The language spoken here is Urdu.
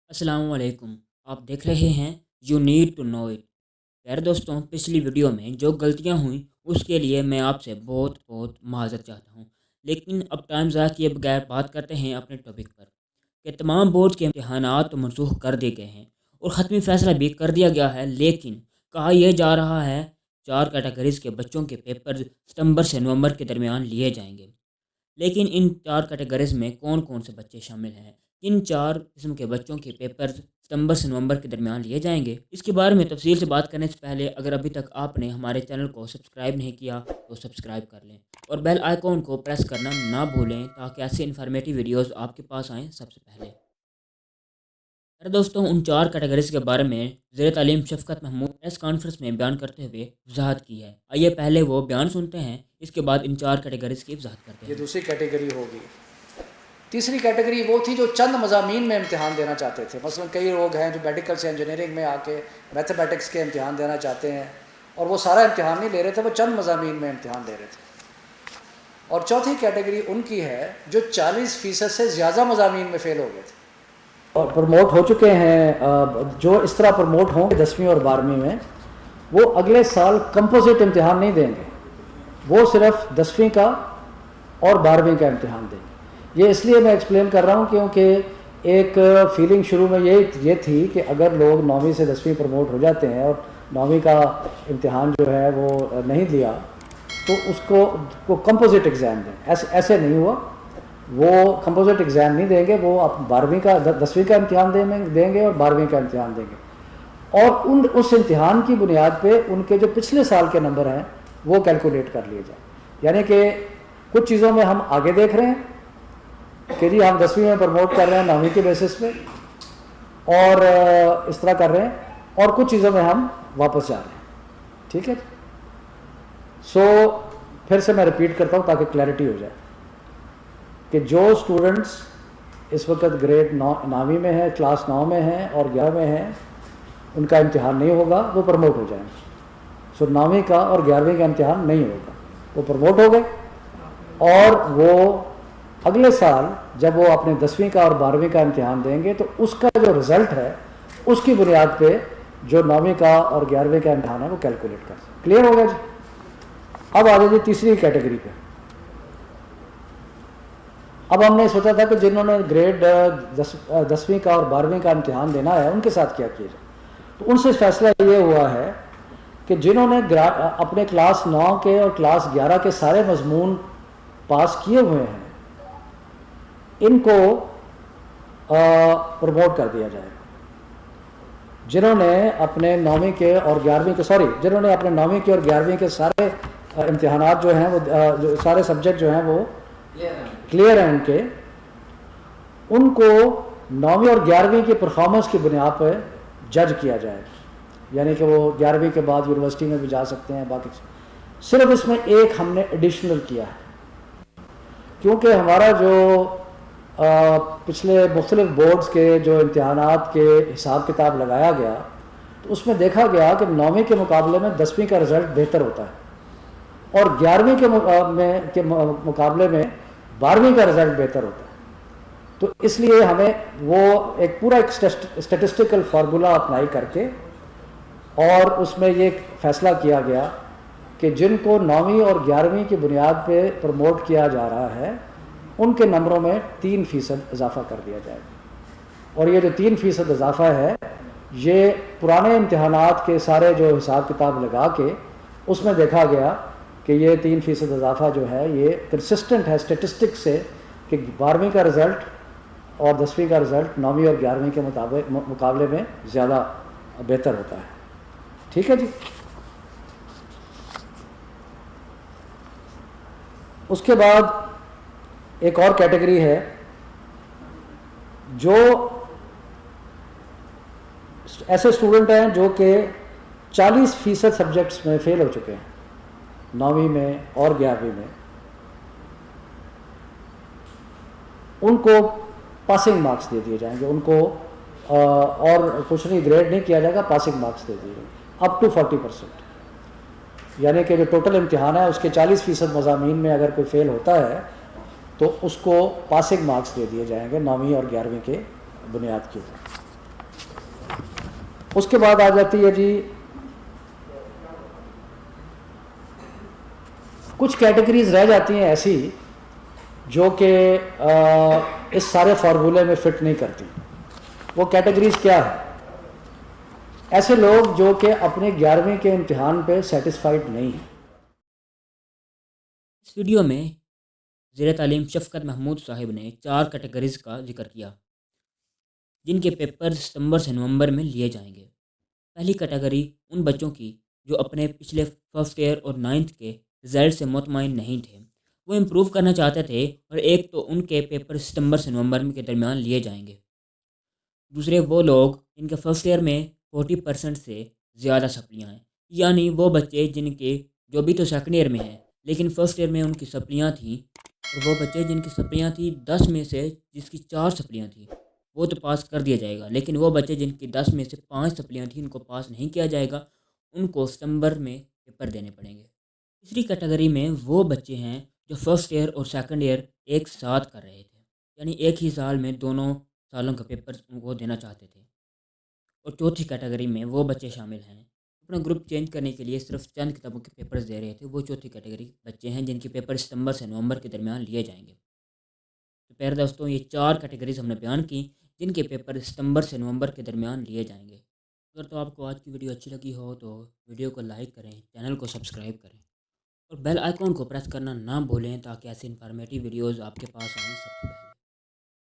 السلام علیکم۔ آپ دیکھ رہے ہیں you need to know it. خیر دوستوں، پچھلی ویڈیو میں جو غلطیاں ہوئیں اس کے لیے میں آپ سے بہت معذرت چاہتا ہوں، لیکن اب ٹائم ضائع کیے بغیر بات کرتے ہیں اپنے ٹاپک پر کہ تمام بورڈ کے امتحانات تو منسوخ کر دیے گئے ہیں اور حتمی فیصلہ بھی کر دیا گیا ہے، لیکن کہا یہ جا رہا ہے 4 کیٹیگریز کے بچوں کے پیپر ستمبر سے نومبر کے درمیان لیے جائیں گے۔ لیکن ان 4 کیٹیگریز میں کون کون سے بچے شامل ہیں، کن 4 قسم کے بچوں کے پیپر ستمبر سے نومبر کے درمیان لیے جائیں گے، اس کے بارے میں تفصیل سے بات کرنے سے پہلے اگر ابھی تک آپ نے ہمارے چینل کو سبسکرائب نہیں کیا تو سبسکرائب کر لیں اور بیل آئیکن کو پریس کرنا نہ بھولیں تاکہ ایسے انفارمیٹیو ویڈیوز آپ کے پاس آئیں سب سے پہلے۔ میرے دوستوں، ان 4 کیٹیگریز کے بارے میں زیر تعلیم شفقت محمود پریس کانفرنس میں بیان کرتے ہوئے وضاحت کی ہے۔ آئیے پہلے وہ بیان سنتے ہیں، اس کے بعد ان 4 کیٹیگریز کی وضاحت کرتے ہیں۔ یہ دوسری کیٹیگری ہوگی۔ تیسری کیٹیگری وہ تھی جو چند مضامین میں امتحان دینا چاہتے تھے، مثلا کئی لوگ ہیں جو میڈیکل سے انجینئرنگ میں آ کے میتھمیٹکس کے امتحان دینا چاہتے ہیں اور وہ سارا امتحان نہیں لے رہے تھے، وہ چند مضامین میں امتحان دے رہے تھے۔ اور چوتھی کیٹیگری ان کی ہے جو 40% سے زیادہ مضامین میں فیل ہو گئے تھے اور پروموٹ ہو چکے ہیں۔ جو اس طرح پروموٹ ہوں گے 10ویں اور 12ویں میں، وہ اگلے سال کمپوزٹ امتحان نہیں دیں گے، وہ صرف 10ویں کا اور 12ویں کا امتحان دیں گے۔ یہ اس لیے میں ایکسپلین کر رہا ہوں کیونکہ ایک فیلنگ شروع میں یہ تھی کہ اگر لوگ 9ویں سے 10ویں پروموٹ ہو جاتے ہیں اور 9ویں کا امتحان جو ہے وہ نہیں دیا تو اس کو کمپوزٹ ایگزام دیں۔ ایسے نہیں ہوا، وہ کمپوزٹ ایگزام نہیں دیں گے، وہ آپ 12ویں کا 10ویں کا امتحان دیں گے اور 12ویں کا امتحان دیں گے، اور اس امتحان کی بنیاد پہ ان کے جو پچھلے سال کے نمبر ہیں وہ کیلکولیٹ کر لیے جائیں۔ یعنی کہ کچھ چیزوں میں ہم آگے دیکھ رہے ہیں کہ جی ہم 10ویں میں پروموٹ کر رہے ہیں 9ویں کے بیسس پہ اور اس طرح کر رہے ہیں، اور کچھ چیزوں میں ہم واپس جا رہے ہیں۔ ٹھیک ہے، سو پھر سے میں ریپیٹ کرتا ہوں تاکہ کلیئرٹی ہو جائے کہ جو اسٹوڈنٹس اس وقت گریڈ 9ویں میں ہیں، کلاس 9 میں ہیں اور 11 میں ہیں، ان کا امتحان نہیں ہوگا، وہ پروموٹ ہو جائیں گے۔ سو 9ویں کا اور 11ویں کا امتحان نہیں ہوگا، وہ پروموٹ ہو گئے، اور وہ اگلے سال جب وہ اپنے 10ویں کا اور 12ویں کا امتحان دیں گے تو اس کا جو رزلٹ ہے اس کی بنیاد پہ جو 9ویں کا اور 11ویں کا امتحان ہے وہ کیلکولیٹ کر سکتے۔ کلیئر ہو گیا جی؟ اب آ جائیے تیسری کیٹیگری پہ۔ اب ہم نے سوچا تھا کہ جنہوں نے گریڈ 10ویں کا اور 12ویں کا امتحان دینا ہے ان کے ساتھ کیا کیا جائے، تو ان سے فیصلہ یہ ہوا ہے کہ جنہوں نے اپنے کلاس 9 کے اور کلاس 11 کے سارے مضمون پاس کیے ہوئے ہیں ان کو پروموٹ کر دیا جائے۔ جنہوں نے اپنے 9ویں کے اور 11ویں کے جنہوں نے اپنے 9ویں کے اور 11ویں کے سارے امتحانات جو ہیں وہ سارے سبجیکٹ جو ہیں وہ کلیئر ہیں ان کو 9ویں اور 11ویں کی پرفارمنس کی بنیاد پہ جج کیا جائے، یعنی کہ وہ 11ویں کے بعد یونیورسٹی میں بھی جا سکتے ہیں۔ باقی صرف اس میں ایک ہم نے ایڈیشنل کیا ہے، کیونکہ ہمارا جو پچھلے مختلف بورڈز کے جو امتحانات کے حساب کتاب لگایا گیا تو اس میں دیکھا گیا کہ 9ویں کے مقابلے میں 10ویں کا رزلٹ بہتر ہوتا ہے اور 11ویں کے مقابلے میں 12ویں کا رزلٹ بہتر ہوتا ہے۔ تو اس لیے ہمیں وہ ایک پورا اسٹیٹسٹیکل فارمولا اپنائی کر کے اور اس میں یہ فیصلہ کیا گیا کہ جن کو 9ویں اور 11ویں کی بنیاد پہ پروموٹ کیا جا رہا ہے ان کے نمبروں میں 3% اضافہ کر دیا جائے گا، اور یہ جو 3% اضافہ ہے یہ پرانے امتحانات کے سارے جو حساب کتاب لگا کے اس میں دیکھا گیا کہ یہ 3% اضافہ جو ہے یہ کنسسٹنٹ ہے اسٹیٹسٹک سے کہ 12ویں کا رزلٹ اور 10ویں کا رزلٹ 9ویں اور 11ویں کے مقابلے میں زیادہ بہتر ہوتا ہے۔ ٹھیک ہے جی؟ اس کے بعد ایک اور کیٹیگری ہے جو ایسے اسٹوڈنٹ ہیں جو کہ 40% سبجیکٹس میں فیل ہو چکے ہیں 9ویں میں اور 11ویں میں، ان کو پاسنگ مارکس دے دیے جائیں گے، ان کو اور کچھ نہیں گریڈ نہیں کیا جائے گا، پاسنگ مارکس دے دیے جائیں گے اپ ٹو 40%، یعنی کہ جو ٹوٹل امتحان ہے اس کے 40% مضامین میں اگر کوئی فیل ہوتا ہے تو اس کو پاسنگ مارکس دے دیے جائیں گے 9ویں اور 11ویں کے بنیاد کے اوپر۔ اس کے بعد آ جاتی ہے جی کچھ کیٹیگریز رہ جاتی ہیں ایسی جو کہ اس سارے فارمولے میں فٹ نہیں کرتی. وہ کیٹیگریز کیا ہے؟ ایسے لوگ جو کہ اپنے 11ویں کے امتحان پہ سیٹسفائیڈ نہیں ہیں. اس ویڈیو میں زیر تعلیم شفقت محمود صاحب نے 4 کیٹیگریز کا ذکر کیا جن کے پیپر ستمبر سے نومبر میں لیے جائیں گے. پہلی کیٹیگری ان بچوں کی جو اپنے پچھلے فرسٹ ایئر اور 9th کے رزلٹ سے مطمئن نہیں تھے، وہ امپروو کرنا چاہتے تھے، اور ایک تو ان کے پیپر ستمبر سے نومبر کے درمیان لیے جائیں گے. دوسرے وہ لوگ جن کے فرسٹ ایئر میں 40% سے زیادہ سپلیاں ہیں، یعنی وہ بچے جن کے جو بھی تو سیکنڈ ایئر میں ہیں لیکن فرسٹ ایئر میں ان کی سپلیاں تھیں، اور وہ بچے جن کی سپلیاں تھیں 10 میں سے جس کی 4 سپلیاں تھیں وہ تو پاس کر دیا جائے گا، لیکن وہ بچے جن کی 10 میں سے 5 سپلیاں تھیں ان کو پاس نہیں کیا جائے گا، ان کو ستمبر میں پیپر دینے پڑیں گے. تیسری کیٹیگری میں وہ بچے ہیں جو فرسٹ ایئر اور سیکنڈ ایئر ایک ساتھ کر رہے تھے، یعنی ایک ہی سال میں دونوں سالوں کا پیپر ان کو دینا چاہتے تھے. اور چوتھی کیٹیگری میں وہ بچے شامل ہیں اپنا گروپ چینج کرنے کے لیے صرف چند کتابوں کے پیپرز دے رہے تھے. وہ چوتھی کیٹیگری بچے ہیں جن کے پیپر ستمبر سے نومبر کے درمیان لیے جائیں گے. تو پیارے دوستوں، یہ 4 کیٹیگریز ہم نے بیان کی جن کے پیپر ستمبر سے نومبر کے درمیان لیے جائیں گے. اگر تو آپ کو آج کی ویڈیو اچھی لگی ہو تو ویڈیو کو لائک کریں، چینل کو سبسکرائب کریں اور بیل آئیکن کو پریس کرنا نہ بھولیں تاکہ ایسے انفارمیٹیو ویڈیوز آپ کے پاس آئیں سب سے پہلے.